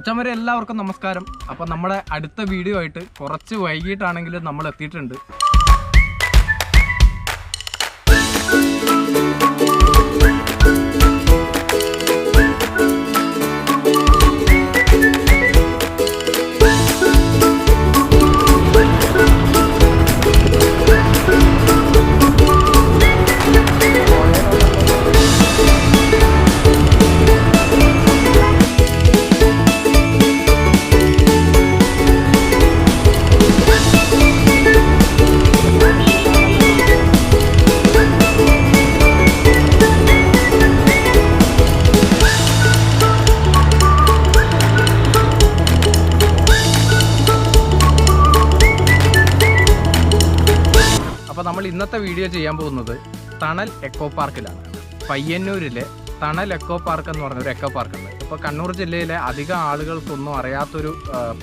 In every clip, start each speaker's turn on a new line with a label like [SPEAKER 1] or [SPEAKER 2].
[SPEAKER 1] മച്ചന്മാരെ എല്ലാവർക്കും നമസ്കാരം. അപ്പോൾ നമ്മുടെ അടുത്ത വീഡിയോ ആയിട്ട് കുറച്ച് വൈകിട്ടാണെങ്കിലും നമ്മൾ എത്തിയിട്ടുണ്ട്. അപ്പോൾ നമ്മൾ ഇന്നത്തെ വീഡിയോ ചെയ്യാൻ പോകുന്നത് തണൽ എക്കോ പാർക്കിലാണ്. പയ്യന്നൂരിലെ തണൽ എക്കോ പാർക്ക് എന്ന് പറഞ്ഞൊരു എക്കോ പാർക്കുണ്ട്. ഇപ്പോൾ കണ്ണൂർ ജില്ലയിലെ അധികം ആളുകൾക്കൊന്നും അറിയാത്തൊരു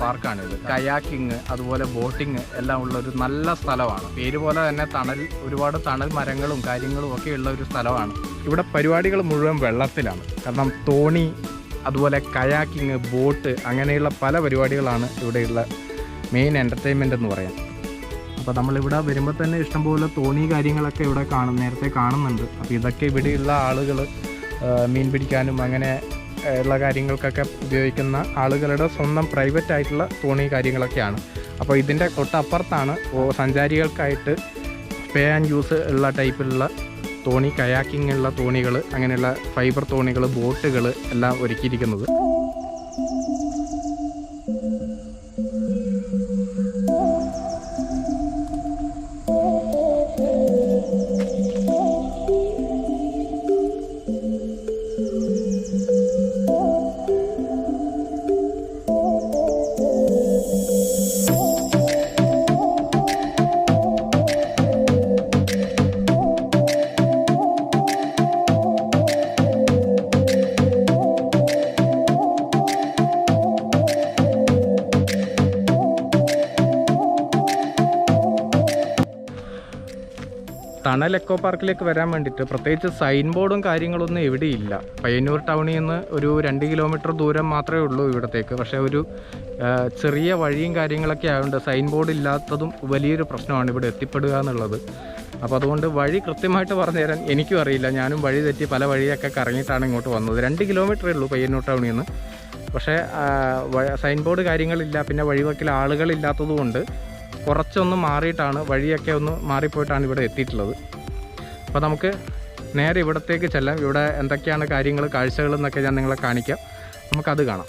[SPEAKER 1] പാർക്കാണിത്. കയാക്കിങ് അതുപോലെ ബോട്ടിങ് എല്ലാം ഉള്ള ഒരു നല്ല സ്ഥലമാണ്. പേര് പോലെ തന്നെ ഒരുപാട് തണൽ മരങ്ങളും കാര്യങ്ങളും ഒക്കെ ഉള്ള ഒരു സ്ഥലമാണ്. ഇവിടെ പരിപാടികൾ മുഴുവൻ വെള്ളത്തിലാണ്. കാരണം തോണി അതുപോലെ കയാക്കിങ് ബോട്ട് അങ്ങനെയുള്ള പല പരിപാടികളാണ് ഇവിടെയുള്ള മെയിൻ എൻ്റർടൈൻമെൻ്റ് എന്ന് പറയാം. അപ്പോൾ നമ്മളിവിടെ വരുമ്പോൾ തന്നെ ഇഷ്ടംപോലെ തോണി കാര്യങ്ങളൊക്കെ ഇവിടെ നേരത്തെ കാണുന്നുണ്ട്. അപ്പോൾ ഇതൊക്കെ ഇവിടെയുള്ള ആളുകൾ മീൻ പിടിക്കാനും അങ്ങനെ ഉള്ള കാര്യങ്ങൾക്കൊക്കെ ഉപയോഗിക്കുന്ന ആളുകളുടെ സ്വന്തം പ്രൈവറ്റ് ആയിട്ടുള്ള തോണി കാര്യങ്ങളൊക്കെയാണ്. അപ്പോൾ ഇതിൻ്റെ തൊട്ടപ്പുറത്താണ് സഞ്ചാരികൾക്കായിട്ട് പേ ആൻഡ് യൂസ് ഉള്ള ടൈപ്പിലുള്ള തോണി, കയാക്കിംഗ് ഉള്ള തോണികൾ, അങ്ങനെയുള്ള ഫൈബർ തോണികൾ, ബോട്ടുകൾ എല്ലാം ഒരുക്കിയിരിക്കുന്നത്. തണൽ എക്കോ പാർക്കിലേക്ക് വരാൻ വേണ്ടിയിട്ട് പ്രത്യേകിച്ച് സൈൻ ബോർഡും കാര്യങ്ങളൊന്നും എവിടെയില്ല. പയ്യന്നൂർ ടൗണിൽ നിന്ന് ഒരു 2 കിലോമീറ്റർ ദൂരം മാത്രമേ ഉള്ളൂ ഇവിടത്തേക്ക്. പക്ഷേ ഒരു ചെറിയ വഴിയും കാര്യങ്ങളൊക്കെ ആയതുകൊണ്ട് സൈൻ ബോർഡ് ഇല്ലാത്തതും വലിയൊരു പ്രശ്നമാണ് ഇവിടെ എത്തിപ്പെടുക എന്നുള്ളത്. അപ്പോൾ അതുകൊണ്ട് വഴി കൃത്യമായിട്ട് പറഞ്ഞു തരാൻ എനിക്കും അറിയില്ല. ഞാനും വഴി തെറ്റി പല വഴിയൊക്കെ കറങ്ങിയിട്ടാണ് ഇങ്ങോട്ട് വന്നത്. 2 കിലോമീറ്ററേ ഉള്ളൂ പയ്യന്നൂർ ടൗണിൽ നിന്ന്. പക്ഷേ സൈൻ ബോർഡ് കാര്യങ്ങളില്ല. പിന്നെ വഴിവക്കിൽ ആളുകളില്ലാത്തതുകൊണ്ട് കുറച്ചൊന്ന് മാറിയിട്ടാണ്, വഴിയൊക്കെ ഒന്ന് മാറിപ്പോയിട്ടാണ് ഇവിടെ എത്തിയിട്ടുള്ളത്. അപ്പോൾ നമുക്ക് നേരെ ഇവിടത്തേക്ക് ചെല്ലാം. ഇവിടെ എന്തൊക്കെയാണ് കാര്യങ്ങൾ, കാഴ്ചകൾ എന്നൊക്കെ ഞാൻ നിങ്ങളെ കാണിക്കാം. നമുക്കത് കാണാം.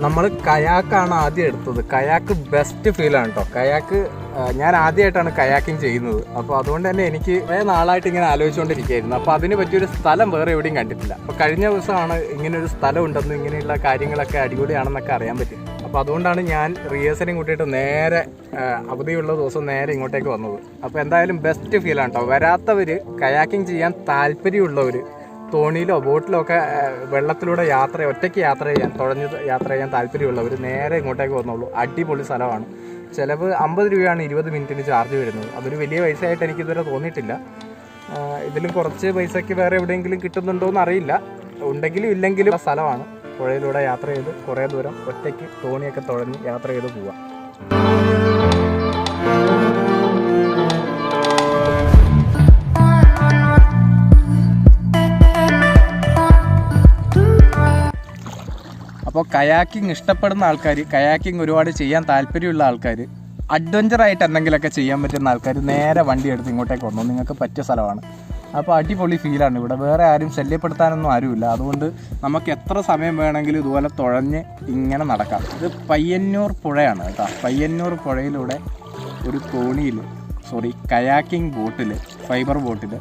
[SPEAKER 1] നമ്മൾ കയാക്കാണ് ആദ്യം എടുത്തത്. കയാക്ക് ബെസ്റ്റ് ഫീലാണ് കേട്ടോ. കയാക്ക് ഞാൻ ആദ്യമായിട്ടാണ് കയാക്കിങ് ചെയ്യുന്നത്. അപ്പോൾ അതുകൊണ്ട് തന്നെ എനിക്ക് കുറേ നാളായിട്ട് ഇങ്ങനെ ആലോചിച്ചുകൊണ്ടിരിക്കുകയായിരുന്നു. അപ്പോൾ അതിന് പറ്റിയൊരു സ്ഥലം വേറെ എവിടെയും കണ്ടിട്ടില്ല. അപ്പോൾ കഴിഞ്ഞ ദിവസമാണ് ഇങ്ങനൊരു സ്ഥലം ഉണ്ടെന്ന്, ഇങ്ങനെയുള്ള കാര്യങ്ങളൊക്കെ അടിപൊളിയാണെന്നൊക്കെ അറിയാൻ പറ്റി. അപ്പോൾ അതുകൊണ്ടാണ് ഞാൻ റിഹേഴ്സലും കൂട്ടിയിട്ട് നേരെ അവധിയുള്ള ദിവസം നേരെ ഇങ്ങോട്ടേക്ക് വന്നത്. അപ്പോൾ എന്തായാലും ബെസ്റ്റ് ഫീലാണ് കേട്ടോ. വരാത്തവർ, കയാക്കിങ് ചെയ്യാൻ താല്പര്യമുള്ളവർ തോണിയിലോ ബോട്ടിലോ ഒക്കെ വെള്ളത്തിലൂടെ ഒറ്റയ്ക്ക് യാത്ര ചെയ്യാൻ താല്പര്യമുള്ളവർ നേരെ ഇങ്ങോട്ടേക്ക് വന്നോളൂ. അടിപൊളി സ്ഥലമാണ്. ചിലവ് 50 രൂപയാണ് 20 മിനിറ്റിന് ചാർജ് വരുന്നത്. അതൊരു വലിയ പൈസയായിട്ട് എനിക്കിതുവരെ തോന്നിയിട്ടില്ല. ഇതിലും കുറച്ച് പൈസയ്ക്ക് വേറെ എവിടെയെങ്കിലും കിട്ടുന്നുണ്ടോ എന്ന് അറിയില്ല. ഉണ്ടെങ്കിലും ഇല്ലെങ്കിലും സ്ഥലമാണ്. പുഴയിലൂടെ യാത്ര ചെയ്ത് കുറേ ദൂരം ഒറ്റയ്ക്ക് തോണിയൊക്കെ തുഴഞ്ഞ് യാത്ര ചെയ്ത് പോവാം. അപ്പോൾ കയാക്കിംഗ് ഇഷ്ടപ്പെടുന്ന ആൾക്കാർ, കയാക്കിംഗ് ഒരുപാട് ചെയ്യാൻ താല്പര്യമുള്ള ആൾക്കാർ, അഡ്വഞ്ചറായിട്ട് എന്തെങ്കിലുമൊക്കെ ചെയ്യാൻ പറ്റുന്ന ആൾക്കാർ നേരെ വണ്ടി എടുത്ത് ഇങ്ങോട്ടേക്ക് വന്നു. നിങ്ങൾക്ക് പറ്റിയ സ്ഥലമാണ്. അപ്പോൾ അടിപൊളി ഫീലാണ് ഇവിടെ. വേറെ ആരും ശല്യപ്പെടുത്താനൊന്നും ആരുമില്ല. അതുകൊണ്ട് നമുക്ക് എത്ര സമയം വേണമെങ്കിലും ഇതുപോലെ തുഴഞ്ഞ് ഇങ്ങനെ നടക്കാം. ഇത് പയ്യന്നൂർ പുഴയാണ് കേട്ടോ. പയ്യന്നൂർ പുഴയിലൂടെ ഒരു കയാക്കിംഗ് ബോട്ടിൽ, ഫൈബർ ബോട്ടിൽ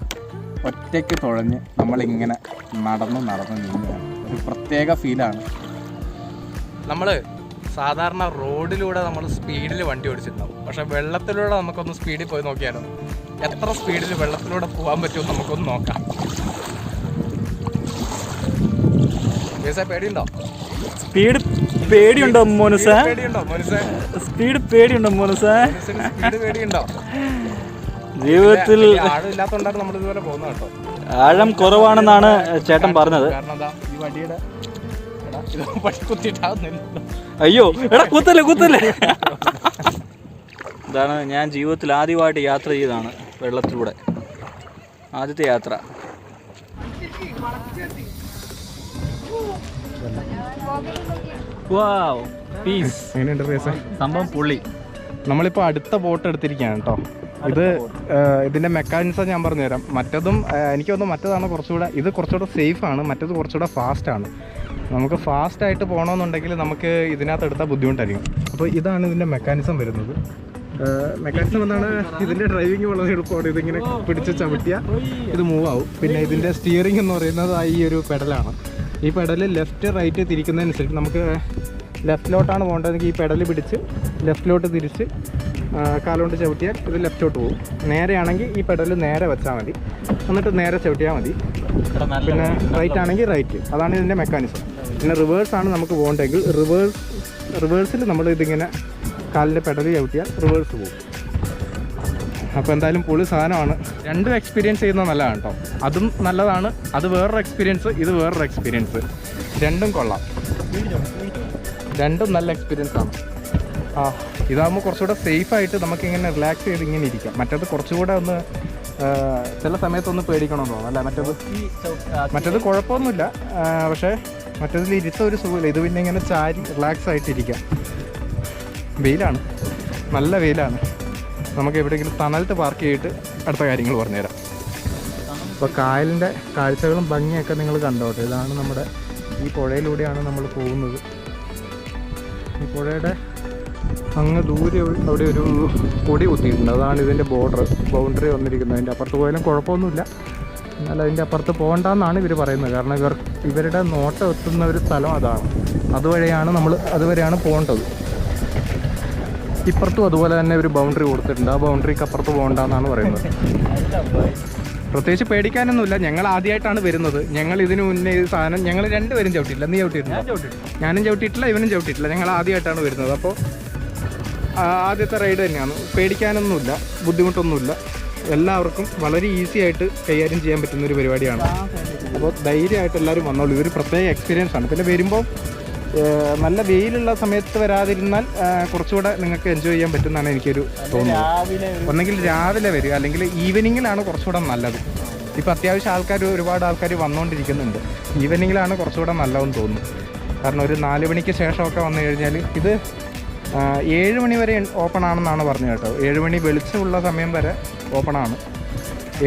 [SPEAKER 1] ഒറ്റയ്ക്ക് തുഴഞ്ഞ് നമ്മളിങ്ങനെ നടന്ന് നീങ്ങുകയാണ്. ഒരു പ്രത്യേക ഫീലാണ്. നമ്മൾ സാധാരണ റോഡിലൂടെ നമ്മൾ സ്പീഡിൽ വണ്ടി ഓടിച്ചിട്ടുണ്ടാവും. പക്ഷേ വെള്ളത്തിലൂടെ നമുക്കൊന്ന് സ്പീഡിൽ പോയി നോക്കിയാലോ, എത്ര സ്പീഡിൽ വെള്ളത്തിലൂടെ പോകാൻ പറ്റുമെന്ന് നമുക്കൊന്ന് നോക്കാം. പേടിയുണ്ടോ?
[SPEAKER 2] പേടിയുണ്ടോ മോനുസേ?
[SPEAKER 1] സ്പീഡ് പേടിയുണ്ടോ?
[SPEAKER 2] ജീവിതത്തിൽ
[SPEAKER 1] ആഴമില്ലാത്തോണ്ടാണ് നമ്മൾ ഇതുപോലെ പോകുന്നത് കേട്ടോ.
[SPEAKER 2] ആഴം കുറവാണെന്നാണ് ചേട്ടൻ പറഞ്ഞത്.
[SPEAKER 1] കാരണം എന്താ, ഈ വണ്ടിയുടെ കുത്തിയിട്ടാവുന്നില്ല.
[SPEAKER 2] അയ്യോ എടാ കുത്തല്ലേ. ഇതാണ് ഞാൻ ജീവിതത്തിൽ ആദ്യമായിട്ട് യാത്ര ചെയ്തതാണ് വെള്ളത്തിലൂടെ. ആദ്യത്തെ യാത്ര. സംഭവം പൊള്ളി.
[SPEAKER 1] നമ്മളിപ്പോൾ അടുത്ത ബോട്ട് എടുത്തിരിക്കുകയാണ് കേട്ടോ. ഇതിൻ്റെ മെക്കാനിസം ഞാൻ പറഞ്ഞുതരാം. മറ്റതും എനിക്ക് തോന്നുന്നു മറ്റതാണ് കുറച്ചുകൂടെ, ഇത് കുറച്ചുകൂടെ സേഫാണ്, മറ്റത് കുറച്ചുകൂടെ ഫാസ്റ്റാണ്. നമുക്ക് ഫാസ്റ്റായിട്ട് പോകണമെന്നുണ്ടെങ്കിൽ നമുക്ക് ഇതിനകത്ത് എടുത്താൽ ബുദ്ധിമുട്ടായിരിക്കും. അപ്പോൾ ഇതാണ് ഇതിൻ്റെ മെക്കാനിസം വരുന്നത്. മെക്കാനിസം എന്നാണ് ഇതിൻ്റെ ഡ്രൈവിങ് വളരെ എളുപ്പമാണ്. ഇതിങ്ങനെ പിടിച്ച് ചവിട്ടിയാൽ ഇത് മൂവ് ആവും. പിന്നെ ഇതിൻ്റെ സ്റ്റിയറിംഗ് എന്ന് പറയുന്നത് ഈ ഒരു പെഡലാണ്. ഈ പെഡൽ ലെഫ്റ്റ് റൈറ്റ് തിരിക്കുന്നതനുസരിച്ച് നമുക്ക് ലെഫ്റ്റിലോട്ടാണ് പോകേണ്ടതെങ്കിൽ ഈ പെഡൽ പിടിച്ച് ലെഫ്റ്റിലോട്ട് തിരിച്ച് കാലുകൊണ്ട് ചവിട്ടിയാൽ ഇത് ലെഫ്റ്റിലോട്ട് പോകും. നേരെയാണെങ്കിൽ ഈ പെഡൽ നേരെ വെച്ചാൽ മതി, എന്നിട്ട് നേരെ ചവിട്ടിയാൽ മതി. പിന്നെ റൈറ്റ് ആണെങ്കിൽ റൈറ്റ്. അതാണ് ഇതിൻ്റെ മെക്കാനിസം. പിന്നെ റിവേഴ്സാണ് നമുക്ക് പോകേണ്ടതെങ്കിൽ റിവേഴ്സിൽ നമ്മൾ ഇതിങ്ങനെ കാലിൻ്റെ പെഡൽ ചവിട്ടിയാൽ റിവേഴ്സ് പോകും. അപ്പോൾ എന്തായാലും പൊളി സാധനമാണ്. രണ്ടും എക്സ്പീരിയൻസ് ചെയ്യുന്നത് നല്ലതാണ് കേട്ടോ. അതും നല്ലതാണ്, അത് വേറൊരു എക്സ്പീരിയൻസ്, ഇത് വേറൊരു എക്സ്പീരിയൻസ്. രണ്ടും കൊള്ളാം, രണ്ടും നല്ല എക്സ്പീരിയൻസ് ആണ്. ഇതാകുമ്പോൾ കുറച്ചുകൂടെ സേഫായിട്ട് നമുക്കിങ്ങനെ റിലാക്സ് ചെയ്ത് ഇങ്ങനെ ഇരിക്കാം. മറ്റേത് കുറച്ചുകൂടെ ഒന്ന് ചില സമയത്തൊന്ന് പേടിക്കണമെന്ന് തോന്നും അല്ല. മറ്റേത് കുഴപ്പമൊന്നുമില്ല, പക്ഷേ മറ്റേതിൽ ഇരുത്ത ഒരു സുഖമില്ല. ഇത് പിന്നെ ഇങ്ങനെ ചാരി റിലാക്സ് ആയിട്ടിരിക്കാം. വെയിലാണ്, നല്ല വെയിലാണ്. നമുക്ക് എവിടെയെങ്കിലും തണലത്ത് പാർക്ക് ചെയ്തിട്ട് അടുത്ത കാര്യങ്ങൾ പറഞ്ഞുതരാം. അപ്പോൾ കായലിൻ്റെ കാഴ്ചകളും ഭംഗിയൊക്കെ നിങ്ങൾ കണ്ടോട്ടെ. ഇതാണ് നമ്മുടെ ഈ പുഴയിലൂടെയാണ് നമ്മൾ പോകുന്നത്. ഈ പുഴയുടെ അങ്ങ് ദൂരെ അവിടെ ഒരു കൊടി കുത്തിയിട്ടുണ്ട്. അതാണ് ഇതിൻ്റെ ബൗണ്ടറി വന്നിരിക്കുന്നത്. അതിൻ്റെ അപ്പുറത്ത് പോയാലും കുഴപ്പമൊന്നുമില്ല, എന്നാൽ അതിൻ്റെ അപ്പുറത്ത് പോകണ്ടെന്നാണ് ഇവർ പറയുന്നത്. കാരണം ഇവരുടെ നോട്ടം എത്തുന്ന ഒരു സ്ഥലം അതാണ്. അതുവരെയാണ് പോകേണ്ടത്. ഇപ്പുറത്തും അതുപോലെ തന്നെ ഒരു ബൗണ്ടറി കൊടുത്തിട്ടുണ്ട്. ആ ബൗണ്ടറിക്ക് അപ്പുറത്ത് പോകണ്ടെന്നാണ് പറയുന്നത്. പ്രത്യേകിച്ച് പേടിക്കാനൊന്നുമില്ല. ഞങ്ങൾ ആദ്യമായിട്ടാണ് വരുന്നത്. ഞങ്ങൾ ഇതിന് മുന്നേ ഈ സാധനം ഞങ്ങൾ രണ്ടുപേരും ചവിട്ടിയിട്ടില്ല. നീ ചവിട്ടിയിട്ടില്ല? ഞാനും ചവിട്ടിയിട്ടില്ല, ഇവനും ചവിട്ടിയിട്ടില്ല. ഞങ്ങൾ ആദ്യമായിട്ടാണ് വരുന്നത്. അപ്പോൾ ആദ്യത്തെ റൈഡ് തന്നെയാണ്. പേടിക്കാനൊന്നുമില്ല, ബുദ്ധിമുട്ടൊന്നുമില്ല. എല്ലാവർക്കും വളരെ ഈസി ആയിട്ട് കൈകാര്യം ചെയ്യാൻ പറ്റുന്നൊരു പരിപാടിയാണ്. അപ്പോൾ ധൈര്യമായിട്ട് എല്ലാവരും വന്നോളൂ. ഇതൊരു പ്രത്യേക എക്സ്പീരിയൻസ് ആണ്. പിന്നെ വരുമ്പോൾ നല്ല വെയിലുള്ള സമയത്ത് വരാതിരുന്നാൽ കുറച്ചുകൂടെ നിങ്ങൾക്ക് എൻജോയ് ചെയ്യാൻ പറ്റുമെന്നാണ് എനിക്കൊരു തോന്നുന്നത്. ഒന്നെങ്കിൽ രാവിലെ വരിക, അല്ലെങ്കിൽ ഈവനിങ്ങിലാണ് കുറച്ചുകൂടെ നല്ലത്. ഇപ്പോൾ അത്യാവശ്യം ഒരുപാട് ആൾക്കാർ വന്നുകൊണ്ടിരിക്കുന്നുണ്ട്. ഈവനിങ്ങിലാണ് കുറച്ചുകൂടെ നല്ലതെന്ന് തോന്നുന്നു. കാരണം ഒരു 4 മണിക്ക് ശേഷമൊക്കെ വന്നു കഴിഞ്ഞാൽ ഇത് 7 മണി വരെ ഓപ്പൺ ആണെന്നാണ് പറഞ്ഞത് കേട്ടോ. 7 മണി വെളിച്ചമുള്ള സമയം വരെ ഓപ്പണാണ്.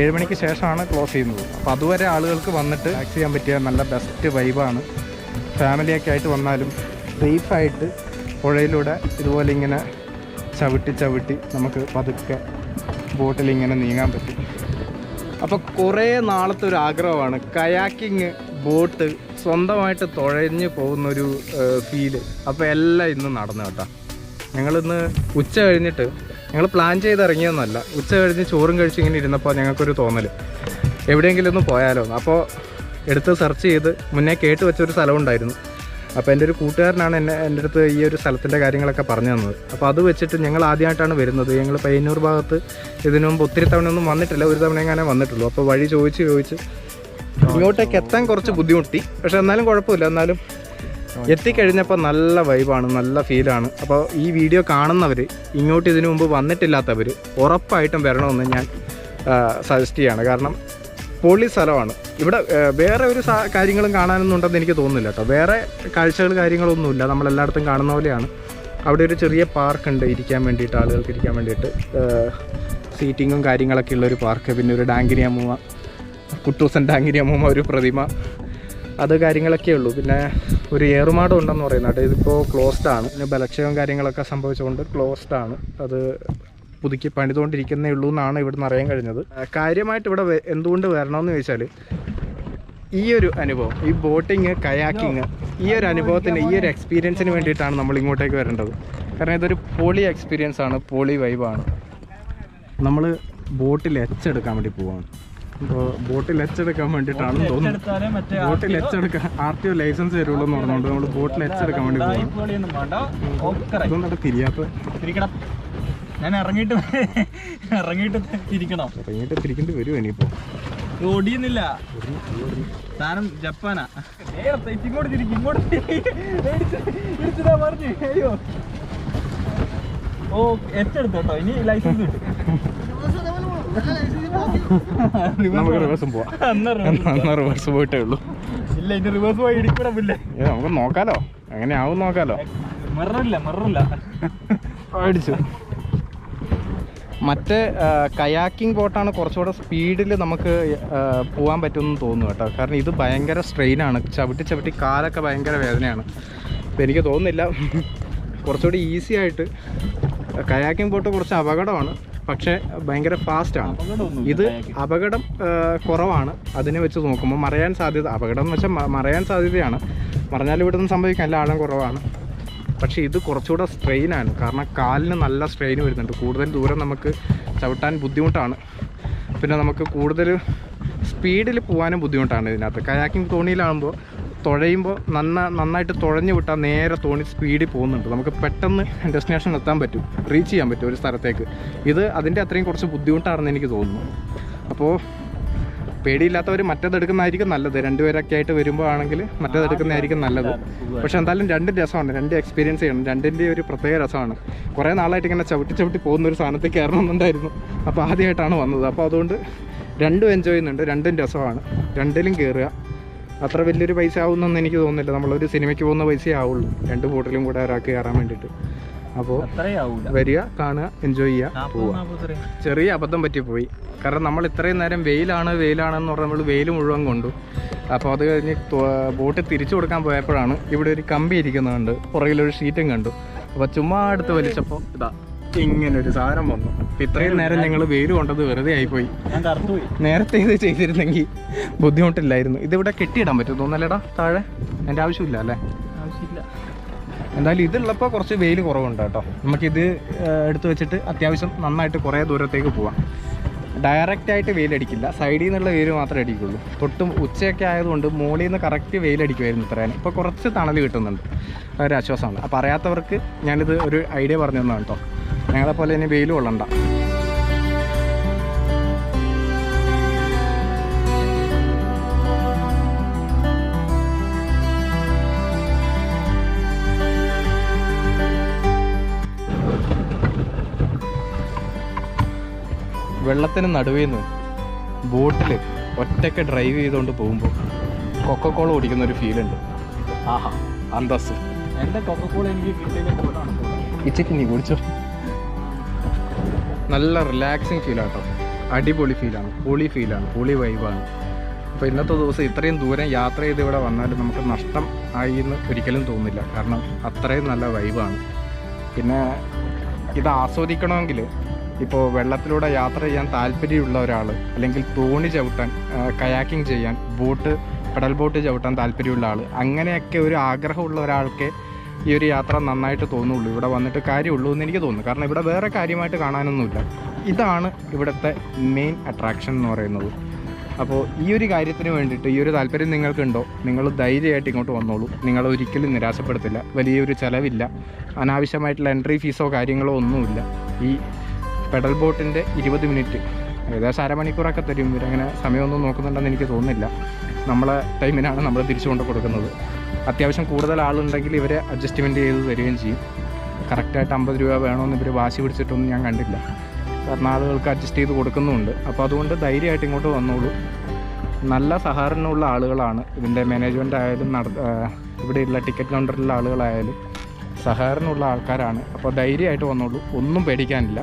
[SPEAKER 1] 7 മണിക്ക് ശേഷമാണ് ക്ലോസ് ചെയ്യുന്നത്. അപ്പോൾ അതുവരെ ആളുകൾക്ക് വന്നിട്ട് ടാക്സ് ചെയ്യാൻ പറ്റിയ നല്ല ബെസ്റ്റ് വൈബാണ്. ഫാമിലിയൊക്കെ ആയിട്ട് വന്നാലും സേഫായിട്ട് പുഴയിലൂടെ ഇതുപോലെ ഇങ്ങനെ ചവിട്ടി നമുക്ക് പതുക്കെ ബോട്ടിലിങ്ങനെ നീങ്ങാൻ പറ്റും. അപ്പോൾ കുറേ നാളത്തെ ഒരു ആഗ്രഹമാണ് കയാക്കിങ് ബോട്ട് സ്വന്തമായിട്ട് തുഴഞ്ഞ് പോകുന്നൊരു ഫീല്. അപ്പോൾ എല്ലാം ഇന്ന് നടന്നു കേട്ടോ. ഞങ്ങളിന്ന് ഉച്ച കഴിഞ്ഞിട്ട് ഞങ്ങൾ പ്ലാൻ ചെയ്ത് ഇറങ്ങിയൊന്നുമല്ല. ഉച്ച കഴിഞ്ഞ് ചോറും കഴിച്ച് ഇങ്ങനെ ഇരുന്നപ്പോൾ ഞങ്ങൾക്കൊരു തോന്നൽ എവിടെയെങ്കിലും ഒന്ന് പോയാലോ. അപ്പോൾ എടുത്ത് സെർച്ച് ചെയ്ത് മുന്നേ കേട്ട് വെച്ചൊരു സ്ഥലമുണ്ടായിരുന്നു. അപ്പോൾ എൻ്റെ ഒരു കൂട്ടുകാരനാണ് എൻ്റെ അടുത്ത് ഈ ഒരു സ്ഥലത്തിൻ്റെ കാര്യങ്ങളൊക്കെ പറഞ്ഞു തന്നത്. അപ്പോൾ അത് വെച്ചിട്ട് ഞങ്ങൾ ആദ്യമായിട്ടാണ് വരുന്നത്. ഞങ്ങൾ പയ്യന്നൂർ ഭാഗത്ത് ഇതിനു മുമ്പ് ഒത്തിരി തവണയൊന്നും വന്നിട്ടില്ല, ഒരു തവണ എങ്ങനെ വന്നിട്ടുള്ളൂ. അപ്പോൾ വഴി ചോദിച്ച് ഇങ്ങോട്ടേക്ക് എത്താൻ കുറച്ച് ബുദ്ധിമുട്ടി, പക്ഷെ എന്നാലും കുഴപ്പമില്ല. എന്നാലും എത്തിക്കഴിഞ്ഞപ്പോൾ നല്ല വൈബാണ്, നല്ല ഫീലാണ്. അപ്പോൾ ഈ വീഡിയോ കാണുന്നവർ, ഇങ്ങോട്ട് ഇതിനു മുമ്പ് വന്നിട്ടില്ലാത്തവർ ഉറപ്പായിട്ടും വരണമെന്ന് ഞാൻ സജസ്റ്റ് ചെയ്യാണ്. കാരണം പൊളി സ്ഥലമാണ്. ഇവിടെ വേറെ ഒരു കാര്യങ്ങളും കാണാനൊന്നും ഉണ്ടെന്ന് എനിക്ക് തോന്നുന്നില്ല കേട്ടോ. വേറെ കാഴ്ചകൾ കാര്യങ്ങളൊന്നുമില്ല, നമ്മളെല്ലായിടത്തും കാണുന്ന പോലെയാണ്. അവിടെ ഒരു ചെറിയ പാർക്കുണ്ട് ഇരിക്കാൻ വേണ്ടിയിട്ട്, ആളുകൾക്ക് ഇരിക്കാൻ വേണ്ടിയിട്ട് സീറ്റിങ്ങും കാര്യങ്ങളൊക്കെ ഉള്ളൊരു പാർക്ക്. പിന്നെ ഒരു ഡാങ്കിനി അമ്മൂമ്മ, കുട്ടൂസൻ ഡാങ്കിനി അമ്മൂമ്മ ഒരു പ്രതിമ, അത് കാര്യങ്ങളൊക്കെ ഉള്ളൂ. പിന്നെ ഒരു ഏറുമാടം ഉണ്ടെന്ന് പറയുന്നത്. ഇതിപ്പോൾ ക്ലോസ്ഡ് ആണ്. പിന്നെ ബലക്ഷയവും കാര്യങ്ങളൊക്കെ സംഭവിച്ചുകൊണ്ട് ക്ലോസ്ഡ് ആണ്. അത് പുതുക്കി പണിതുകൊണ്ടിരിക്കുന്നേ ഉള്ളൂ എന്നാണ് ഇവിടുന്ന് അറിയാൻ കഴിഞ്ഞത്. കാര്യമായിട്ട് ഇവിടെ എന്തുകൊണ്ട് വരണമെന്ന് ചോദിച്ചാൽ ഈ ഒരു അനുഭവം, ഈ ബോട്ടിങ്, കയാക്കിങ്, ഈ ഒരു അനുഭവത്തിന്, ഈ ഒരു എക്സ്പീരിയൻസിന് വേണ്ടിയിട്ടാണ് നമ്മൾ ഇങ്ങോട്ടേക്ക് വരേണ്ടത്. കാരണം ഇതൊരു പൊളി എക്സ്പീരിയൻസ് ആണ്, പൊളി വൈബാണ്. നമ്മൾ ബോട്ടിൽ എച്ചെടുക്കാൻ വേണ്ടി പോവാണ്. അപ്പോൾ ബോട്ടിൽ എച്ചെടുക്കാൻ വേണ്ടിയിട്ടാണെന്ന് തോന്നുന്നു. ബോട്ടിൽ എച്ചെടുക്കാൻ RTO ലൈസൻസ് തരുള്ളൂ എന്ന് പറഞ്ഞുകൊണ്ട് നമ്മൾ ബോട്ടിൽ എച്ചെടുക്കാൻ വേണ്ടി പോവാണ്. ഇതൊന്നും തിരിയാത്ത,
[SPEAKER 2] ഞാൻ ഇറങ്ങിയിട്ട് തിരിക്കണം.
[SPEAKER 1] ഇറങ്ങിയിട്ട് തിരിക്കേണ്ടി വരുമോ ഇനിയിപ്പോൾ?
[SPEAKER 2] ഓടിയുന്നില്ല സാധനം. ജപ്പാനാ. ഇങ്ങോട്ട് തിരിക്കും, ഇങ്ങോട്ട് പറഞ്ഞു. അയ്യോ, ഓ എച്ചെടുത്തു കേട്ടോ. ഇനി ലൈസൻസ് കിട്ടും.
[SPEAKER 1] നമുക്ക് റിവേഴ്സും പോവാം. എന്നാൽ റിവേഴ്സ് പോയിട്ടേ ഉള്ളൂ.
[SPEAKER 2] ഇല്ല, ഇനി റിവേഴ്സ് പോയി ഇടിക്കൂടില്ല.
[SPEAKER 1] നമുക്ക് നോക്കാലോ, എങ്ങനെ ആവും നോക്കാലോ.
[SPEAKER 2] മിററില്ല
[SPEAKER 1] അടിച്ചു. മറ്റേ കയാക്കിംഗ് ബോട്ടാണ് കുറച്ചുകൂടെ സ്പീഡിൽ നമുക്ക് പോകാൻ പറ്റുമെന്ന് തോന്നുന്നു കേട്ടോ. കാരണം ഇത് ഭയങ്കര സ്ട്രെയിനാണ്, ചവിട്ടി കാലൊക്കെ ഭയങ്കര വേദനയാണ്. അപ്പോൾ എനിക്ക് തോന്നുന്നില്ല, കുറച്ചുകൂടി ഈസി ആയിട്ട്. കയാക്കിംഗ് ബോട്ട് കുറച്ച് അപകടമാണ്, പക്ഷേ ഭയങ്കര ഫാസ്റ്റാണ്. ഇത് അപകടം കുറവാണ് അതിനെ വെച്ച് നോക്കുമ്പോൾ. മറയാൻ സാധ്യത, അപകടം എന്ന് വെച്ചാൽ മറയാൻ സാധ്യതയാണ്. മറിഞ്ഞാലും ഇവിടെ നിന്ന് സംഭവിക്കാൻ എല്ലാ ആളും കുറവാണ്. പക്ഷേ ഇത് കുറച്ചുകൂടെ സ്ട്രെയിനാണ്. കാരണം കാലിന് നല്ല സ്ട്രെയിൻ വരുന്നുണ്ട്. കൂടുതൽ ദൂരം നമുക്ക് ചവിട്ടാൻ ബുദ്ധിമുട്ടാണ്. പിന്നെ നമുക്ക് കൂടുതൽ സ്പീഡിൽ പോകാനും ബുദ്ധിമുട്ടാണ് ഇതിനകത്ത്. കയാക്കിംഗ് തോണിയിലാകുമ്പോൾ തുഴയുമ്പോൾ നന്നായിട്ട് തുഴഞ്ഞു വിട്ടാൽ നേരെ തോണി സ്പീഡിൽ പോകുന്നുണ്ട്. നമുക്ക് പെട്ടെന്ന് ഡെസ്റ്റിനേഷൻ എത്താൻ പറ്റും, റീച്ച് ചെയ്യാൻ പറ്റും ഒരു സ്ഥലത്തേക്ക്. ഇത് അതിൻ്റെ അത്രയും കുറച്ച് ബുദ്ധിമുട്ടാണെന്ന് എനിക്ക് തോന്നുന്നു. അപ്പോൾ പേടിയില്ലാത്തവർ മറ്റേതെടുക്കുന്നതായിരിക്കും നല്ലത്. രണ്ടുപേരൊക്കെ ആയിട്ട് വരുമ്പോൾ ആണെങ്കിൽ മറ്റേതെടുക്കുന്നതായിരിക്കും നല്ലത്. പക്ഷെ എന്തായാലും രണ്ടും രസമാണ്, രണ്ട് എക്സ്പീരിയൻസ് ചെയ്യണം. രണ്ടിൻ്റെ ഒരു പ്രത്യേക രസമാണ്. കുറേ നാളായിട്ട് ഇങ്ങനെ ചവിട്ടി പോകുന്ന ഒരു സാധനത്തിൽ കയറണമെന്നുണ്ടായിരുന്നു. അപ്പോൾ ആദ്യമായിട്ടാണ് വന്നത്. അപ്പോൾ അതുകൊണ്ട് രണ്ടും എൻജോയ് ചെയ്യുന്നുണ്ട്, രണ്ടും രസമാണ്. രണ്ടിലും കയറുക. അത്ര വലിയൊരു പൈസ ആവുമെന്നൊന്നും എനിക്ക് തോന്നുന്നില്ല. നമ്മളൊരു സിനിമയ്ക്ക് പോകുന്ന പൈസയേ ആവുള്ളൂ രണ്ട് ബോട്ടിലും കൂടെ ഒരാൾക്ക് കയറാൻ വേണ്ടിയിട്ട്. അപ്പോൾ വരിക, കാണുക, എൻജോയ് ചെയ്യുക, പോവുക. ചെറിയ അബദ്ധം പറ്റിപ്പോയി. കാരണം നമ്മൾ ഇത്രയും നേരം വെയിലാണെന്ന് പറഞ്ഞാൽ നമ്മൾ വെയിൽ മുഴുവൻ കൊണ്ടു. അപ്പോൾ അത് കഴിഞ്ഞ് ബോട്ട് തിരിച്ചു കൊടുക്കാൻ പോയപ്പോഴാണ് ഇവിടെ ഒരു കമ്പി ഇരിക്കുന്നുണ്ട്, പുറകിലൊരു ഷീറ്റും കണ്ടു. അപ്പോൾ ചുമ്മാ എടുത്ത് വലിച്ചപ്പോൾ ഇതാ ഇങ്ങനൊരു സാധനം വന്നു. അപ്പോൾ ഇത്രയും നേരം ഞങ്ങൾ വെയിൽ കൊണ്ടത് വെറുതെ ആയിപ്പോയി. നേരത്തെ ഇത് ചെയ്തിരുന്നെങ്കിൽ ബുദ്ധിമുട്ടില്ലായിരുന്നു. ഇതിവിടെ കെട്ടിയിടാൻ പറ്റും തോന്നല്ലേടാ താഴെ? എൻ്റെ ആവശ്യമില്ല അല്ലേ?
[SPEAKER 2] ആവശ്യമില്ല.
[SPEAKER 1] എന്തായാലും ഇതുള്ളപ്പോൾ കുറച്ച് വെയിൽ കുറവുണ്ട് കേട്ടോ. നമുക്കിത് എടുത്ത് വെച്ചിട്ട് അത്യാവശ്യം നന്നായിട്ട് കുറേ ദൂരത്തേക്ക് പോവാം. ഡയറക്റ്റായിട്ട് വെയിലടിക്കില്ല, സൈഡിൽ നിന്നുള്ള വെയിൽ മാത്രമേ അടിക്കുള്ളൂ. തൊട്ടും ഉച്ചയൊക്കെ ആയതുകൊണ്ട് മുകളിൽ നിന്ന് കറക്റ്റ് വെയിലടിക്കുമായിരുന്നു ഇത്രയും. ഇപ്പോൾ കുറച്ച് തണൽ കിട്ടുന്നുണ്ട്, ഒരു ആശ്വാസമാണ്. അപ്പോൾ അറിയാത്തവർക്ക് ഞാനിത് ഒരു ഐഡിയ പറഞ്ഞു തന്നതാണ് കേട്ടോ. ഞങ്ങളെപ്പോലെ ഇനി വെയിൽ കൊള്ളണ്ട. വെള്ളത്തിന് നടുവിൽ നിന്ന് ബോട്ടിൽ ഒറ്റയ്ക്ക് ഡ്രൈവ് ചെയ്തുകൊണ്ട് പോകുമ്പോൾ കൊക്കക്കോള കുടിക്കുന്ന ഒരു ഫീലുണ്ട്. ആഹാ, അന്തസ്.
[SPEAKER 2] എൻ്റെ കൊക്കക്കോള എനിക്ക് കിട്ടിയ
[SPEAKER 1] ഇച്ചയ്ക്ക് നീ കുടിച്ചോ. നല്ല റിലാക്സിങ് ഫീലാട്ടോ, അടിപൊളി ഫീലാണ്, പൊളി വൈബാണ്. അപ്പോൾ ഇന്നത്തെ ദിവസം ഇത്രയും ദൂരം യാത്ര ചെയ്ത് ഇവിടെ വന്നാലും നമുക്ക് നഷ്ടം ആയി എന്ന് ഒരിക്കലും തോന്നില്ല. കാരണം അത്രയും നല്ല വൈബാണ്. പിന്നെ ഇത് ആസ്വദിക്കണമെങ്കിൽ ഇപ്പോൾ വെള്ളത്തിലൂടെ യാത്ര ചെയ്യാൻ താല്പര്യമുള്ള ഒരാൾ, അല്ലെങ്കിൽ തോണി ചവിട്ടാൻ, കയാക്കിംഗ് ചെയ്യാൻ, പെഡൽ ബോട്ട് ചവിട്ടാൻ താല്പര്യമുള്ള ആൾ, അങ്ങനെയൊക്കെ ഒരു ആഗ്രഹമുള്ള ഒരാൾക്ക് ഈ ഒരു യാത്ര നന്നായിട്ട് തോന്നുള്ളൂ. ഇവിടെ വന്നിട്ട് കാര്യമുള്ളൂ എന്ന് എനിക്ക് തോന്നുന്നു. കാരണം ഇവിടെ വേറെ കാര്യമായിട്ട് കാണാനൊന്നുമില്ല. ഇതാണ് ഇവിടുത്തെ മെയിൻ അട്രാക്ഷൻ എന്ന് പറയുന്നത്. അപ്പോൾ ഈ ഒരു കാര്യത്തിന് വേണ്ടിയിട്ട് ഈ ഒരു താല്പര്യം നിങ്ങൾക്കുണ്ടോ, നിങ്ങൾ ധൈര്യമായിട്ട് ഇങ്ങോട്ട് വന്നോളൂ. നിങ്ങൾ ഒരിക്കലും നിരാശപ്പെടുത്തില്ല. വലിയൊരു ചിലവില്ല, അനാവശ്യമായിട്ടുള്ള എൻട്രി ഫീസോ കാര്യങ്ങളോ ഒന്നുമില്ല. ഈ പെഡൽ ബോട്ടിൻ്റെ 20 മിനിറ്റ് ഏകദേശം അരമണിക്കൂറൊക്കെ തരും. ഇവരങ്ങനെ സമയമൊന്നും നോക്കുന്നുണ്ടെന്ന് എനിക്ക് തോന്നുന്നില്ല. നമ്മളെ ടൈമിനാണ് നമ്മൾ തിരിച്ചു കൊണ്ട് കൊടുക്കുന്നത്. അത്യാവശ്യം കൂടുതൽ ആളുണ്ടെങ്കിൽ ഇവരെ അഡ്ജസ്റ്റ്മെൻറ്റ് ചെയ്ത് തരികയും ചെയ്യും. കറക്റ്റായിട്ട് 50 രൂപ വേണമെന്ന് ഇവർ വാശി പിടിച്ചിട്ടൊന്നും ഞാൻ കണ്ടില്ല. കാരണം ആളുകൾക്ക് അഡ്ജസ്റ്റ് ചെയ്ത് കൊടുക്കുന്നുമുണ്ട്. അപ്പോൾ അതുകൊണ്ട് ധൈര്യമായിട്ട് ഇങ്ങോട്ട് വന്നോളൂ. നല്ല സഹകരണമുള്ള ആളുകളാണ്. ഇതിൻ്റെ മാനേജ്മെൻ്റ് ആയാലും ഇവിടെയുള്ള ടിക്കറ്റ് കൗണ്ടറിലുള്ള ആളുകളായാലും സഹകരണമുള്ള ആൾക്കാരാണ്. അപ്പോൾ ധൈര്യമായിട്ട് വന്നോളൂ, ഒന്നും പേടിക്കാനില്ല.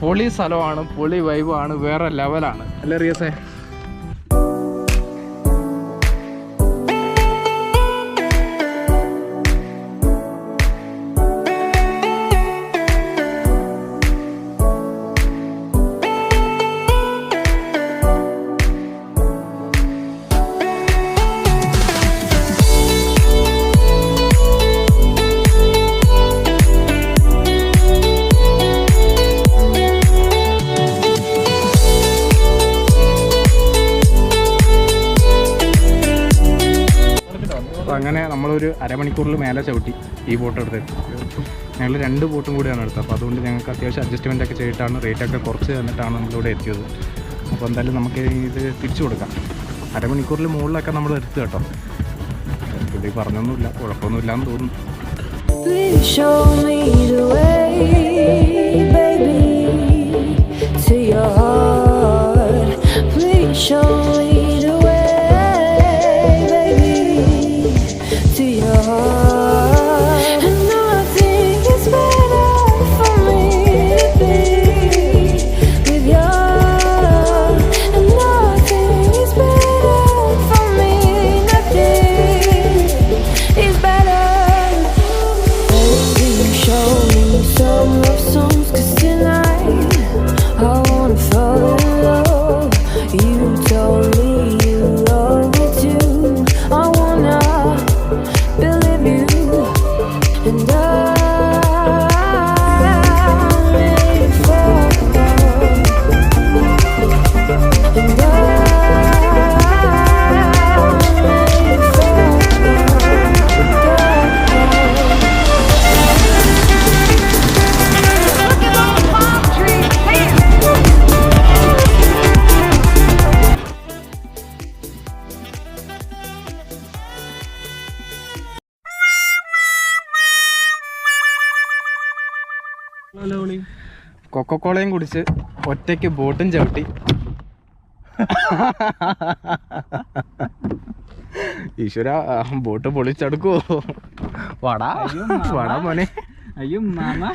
[SPEAKER 1] പൊളി സ്ഥലമാണ്, പൊളി വൈബാണ്, വേറെ ലെവലാണ് അല്ലേ റിയസേ? അങ്ങനെ നമ്മളൊരു അരമണിക്കൂറിൽ മേലെ ചവിട്ടി ഈ ബോട്ട് എടുത്തിട്ട്. ഞങ്ങൾ 2 ബോട്ടും കൂടിയാണ് എടുത്തത്. അപ്പോൾ അതുകൊണ്ട് ഞങ്ങൾക്ക് അത്യാവശ്യം അഡ്ജസ്റ്റ്മെൻ്റ് ഒക്കെ ചെയ്തിട്ടാണ്, റേറ്റൊക്കെ കുറച്ച് തന്നിട്ടാണ് നമ്മളിവിടെ എത്തിയത്. അപ്പോൾ എന്തായാലും നമുക്ക് ഇത് തിരിച്ചു കൊടുക്കാം. അരമണിക്കൂറിൽ മുകളിലൊക്കെ നമ്മൾ എടുത്തു കേട്ടോ. ഇത് പറഞ്ഞൊന്നുമില്ല, കുഴപ്പമൊന്നുമില്ല എന്ന് തോന്നുന്നു. കൊക്കക്കോളയും കുടിച്ച് ഒറ്റയ്ക്ക് ബോട്ടും ചവിട്ടി. ഈശ്വര, ബോട്ട് പൊളിച്ചെടുക്കുവോ? വടാ വടാ മോനെ.
[SPEAKER 2] അയ്യോ മാമ.